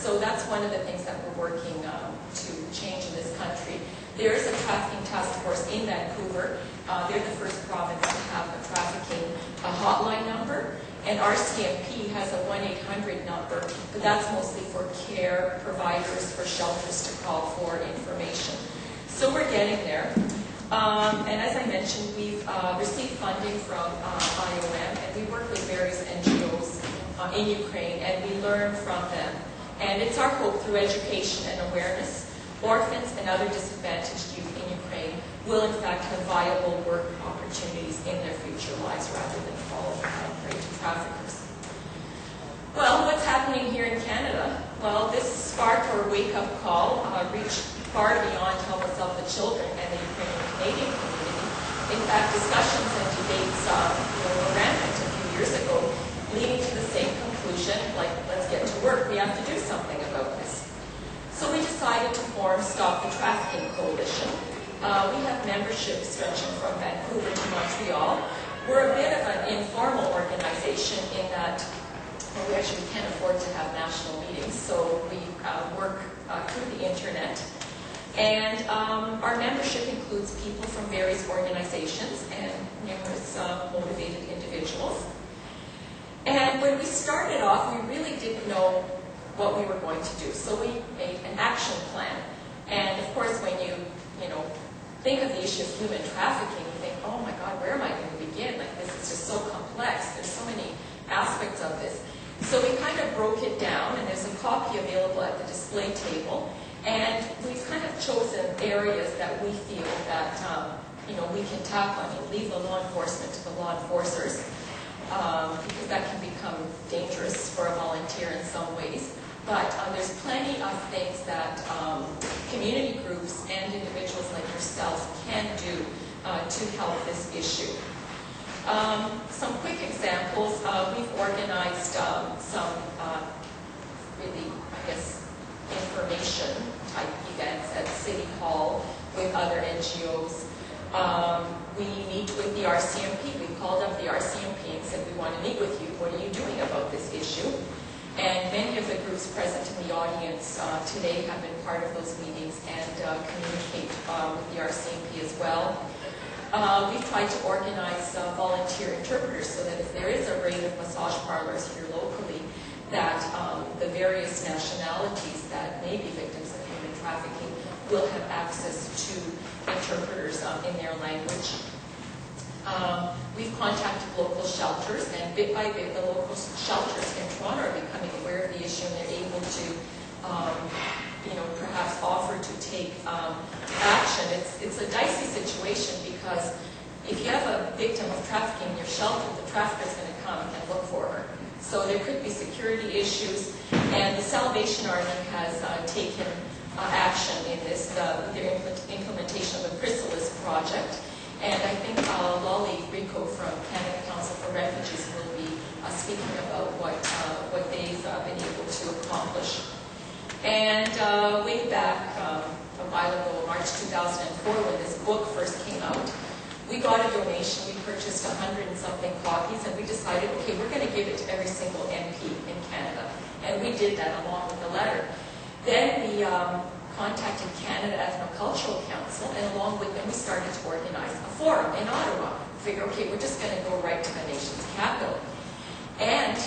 So that's one of the things that we're working to change in this country. There is a trafficking task force in Vancouver. They're the first province to have a trafficking hotline number. And RCMP has a 1-800 number, but that's mostly for care providers, for shelters to call for information. So we're getting there. And as I mentioned, we've received funding from IOM, and we work with various NGOs in Ukraine, and we learn from them. And it's our hope through education and awareness, orphans and other disadvantaged youth in Ukraine will in fact have viable work opportunities in their future lives rather than fall prey to traffickers. Well, what's happening here in Canada? Well, this spark or wake-up call reached far beyond help us help the children and the Ukrainian-Canadian community. In fact, discussions and debates were rampant a few years ago, leading to the same conclusion, like, let's get to work, we have to do something about this. So we decided to form Stop the Trafficking Coalition. We have membership stretching from Vancouver to Montreal. We're a bit of an informal organization in that we actually can't afford to have national meetings, so we work through the internet. And our membership includes people from various organizations and numerous motivated individuals. And when we started off, we really didn't know what we were going to do. So we made an action plan. And of course, when you think of the issue of human trafficking, you think, oh my God, where am I going to begin? Like, this is just so complex. There's so many aspects of this. So we kind of broke it down, and there's a copy available at the display table. And we've kind of chosen areas that we feel that we can tackle. I mean, leave the law enforcement to the law enforcers, because that can become dangerous for a volunteer in some ways. But there's plenty of things that community groups and individuals like yourselves can do to help this issue. Some quick examples. We've organized some really, I guess, information type events at City Hall with other NGOs. We meet with the RCMP. We called up the RCMP and said, we want to meet with you. What are you doing about this issue? And many of the groups present in the audience today have been part of those meetings and communicate with the RCMP as well. We've tried to organize volunteer interpreters so that if there is a raid of massage parlors here locally, that the various nationalities that may be victims of human trafficking will have access to interpreters in their language. We've contacted local shelters, and bit by bit the local shelters in Toronto are becoming aware of the issue, and they're able to perhaps offer to take action. It's a dicey situation because if you have a victim of trafficking in your shelter, the trafficker is going to come and look for her. So there could be security issues, and the Salvation Army has taken action in this, their implementation of the Chrysalis project. And I think Lolly Rico from Canada Council for Refugees will be speaking about what they've been able to accomplish. And way back a while ago, March 2004, when this book first came out, we got a donation. We purchased 100 and something copies, and we decided, okay, we're going to give it to every single MP in Canada. And we did that along with the letter. Then we contacted Canada Ethnocultural Council, and along with them we started to organize a forum in Ottawa. We figured, okay, we're just going to go right to the nation's capital. And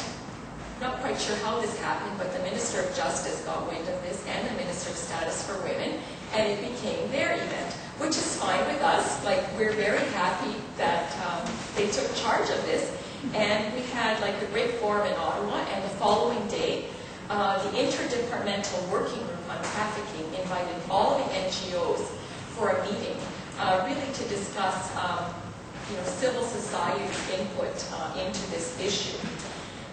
not quite sure how this happened, but the Minister of Justice got wind of this, and the Minister of Status for Women, and it became their event, which is fine with us. Like, we're very happy that they took charge of this, and we had like a great forum in Ottawa, and the following day, the Interdepartmental Working Group on Trafficking invited all the NGOs for a meeting, really to discuss civil society's input into this issue.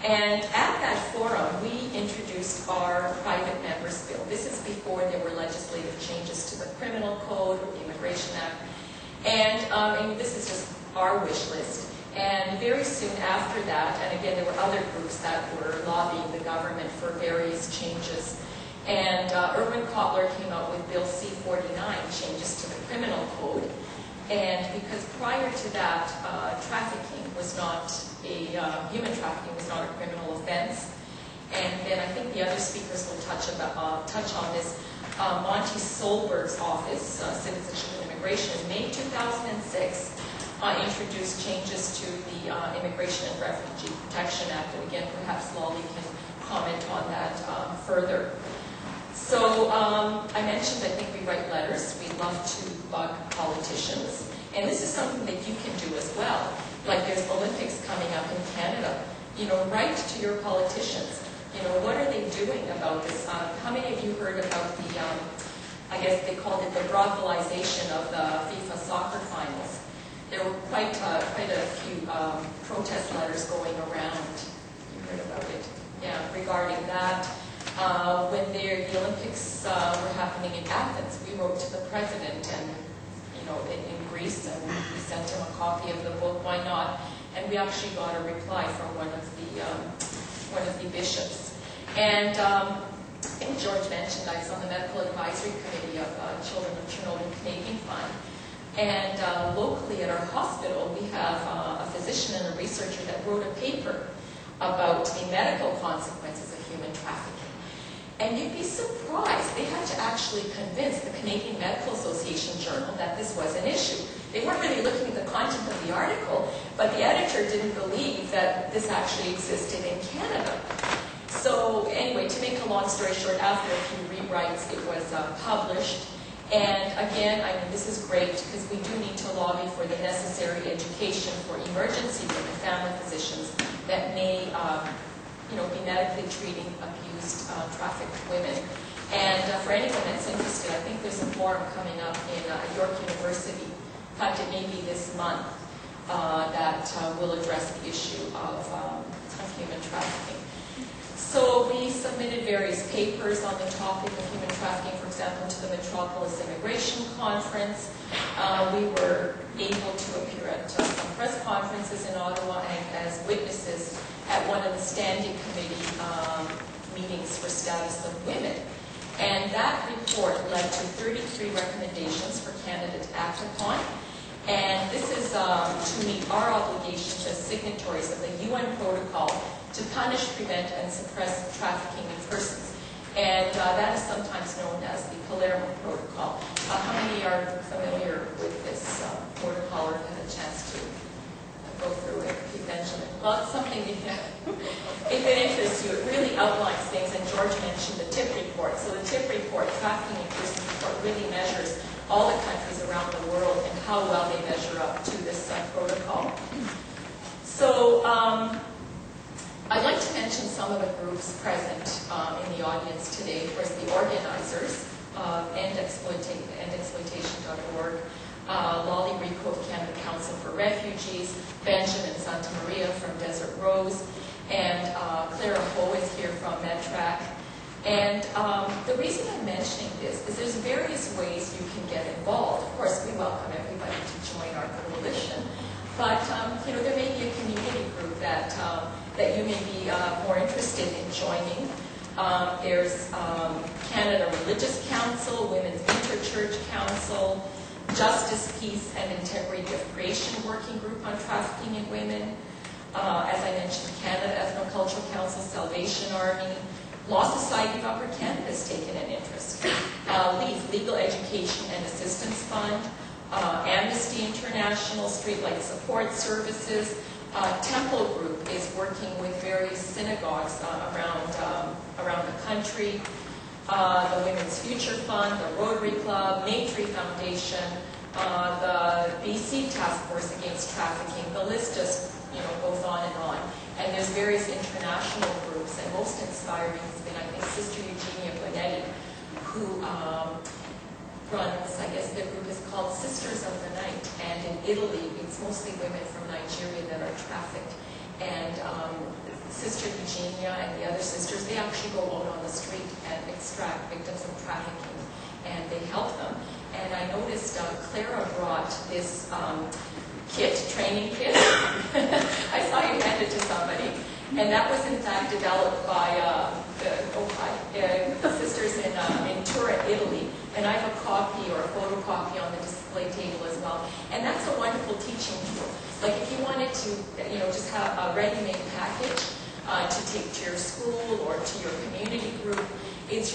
And at that forum, we introduced our private members bill. This is before there were legislative changes to the Criminal Code or the Immigration Act. And this is just our wish list. And very soon after that, and again, there were other groups that were lobbying the government for various changes. And Irwin Cotler came out with Bill C-49, changes to the Criminal Code. And because prior to that, trafficking was not human trafficking was not a criminal offense. And then I think the other speakers will touch on this. Monty Solberg's office, Citizenship and Immigration, in May 2006, introduced changes to the Immigration and Refugee Protection Act. And again, perhaps Lolly can comment on that further. So I mentioned, I think we write letters. We love to bug politicians. And this is something that you can do as well. Like there's Olympics coming up in Canada. You know, write to your politicians. You know, what are they doing about this? How many of you heard about the, I guess they called it the broccolization of the FIFA soccer finals? There were quite a few protest letters going around. You heard about it? Yeah, regarding that. When the Olympics were happening in Athens, we wrote to the president and, you know, in Greece, and we sent him a copy of the book, Why Not? And we actually got a reply from one of the bishops. And I think George mentioned I was on the medical advisory committee of Children of Chernobyl Canadian Fund. And locally at our hospital, we have a physician and a researcher that wrote a paper about the medical consequences of human trafficking. And you'd be surprised, they had to actually convince the Canadian Medical Association Journal that this was an issue. They weren't really looking at the content of the article, but the editor didn't believe that this actually existed in Canada. So anyway, to make a long story short, after a few rewrites, it was published. And again, I mean, this is great because we do need to lobby for the necessary education for emergency room and family physicians that may you know, be medically treating abused, trafficked women. And for anyone that's interested, I think there's a forum coming up in York University. In fact, it may be this month that will address the issue of human trafficking. So we submitted various papers on the topic of human trafficking, for example, to the Metropolis Immigration Conference. We were able to appear at some press conferences in Ottawa and as witnesses at one of the standing committee meetings for status of women. And that report led to 33 recommendations for Canada to act upon. And this is to meet our obligations as signatories of the UN protocol to punish, prevent, and suppress trafficking in persons. And that is sometimes known as the Palermo Protocol. How many are familiar with this protocol or had a chance to go through it? Benjamin. Well, it's something if it interests you, it really outlines things, and George mentioned the TIP report. So the TIP report, Trafficking in Persons report, really measures all the countries around the world and how well they measure up to this protocol. So I'd like to mention some of the groups present in the audience today. Of course, the organizers, endexploitation.org, Lolly Rico of Canada Council for Refugees, Benjamin Santa Maria from Desert Rose, and Clara Ho is here from MedTrack. And the reason I'm mentioning this is there's various ways you can get involved. Of course, we welcome everybody to join our coalition, but you know, there may be a community group that you may be more interested in joining. There's Canada Religious Council, Women's Interchurch Council, Justice, Peace, and Integrity of Creation Working Group on Trafficking in Women. As I mentioned, Canada Ethnocultural Council, Salvation Army, Law Society of Upper Canada has taken an interest. LEAF, Legal Education and Assistance Fund, Amnesty International, Streetlight Support Services, Temple Group is working with various synagogues around the country. The Women's Future Fund, the Rotary Club, Maytree Foundation, the BC Task Force Against Trafficking. The list just goes on and on. And there's various international groups, and most inspiring has been, I think, Sister Eugenia Bonetti, who runs, I guess the group is called Sisters of the Night. And in Italy, it's mostly women from Nigeria that are trafficked. And Sister Eugenia and the other sisters, they actually go out on the street and extract victims of trafficking, and they help them. And I noticed Clara brought this training kit. I saw you hand it to somebody. And that was in fact developed by the sisters in Turin, Italy. And I have a copy or a photocopy on the display table as well. And that's a wonderful teaching tool. Like if you wanted to, just have a ready-made package, to take to your school or to your community group. It's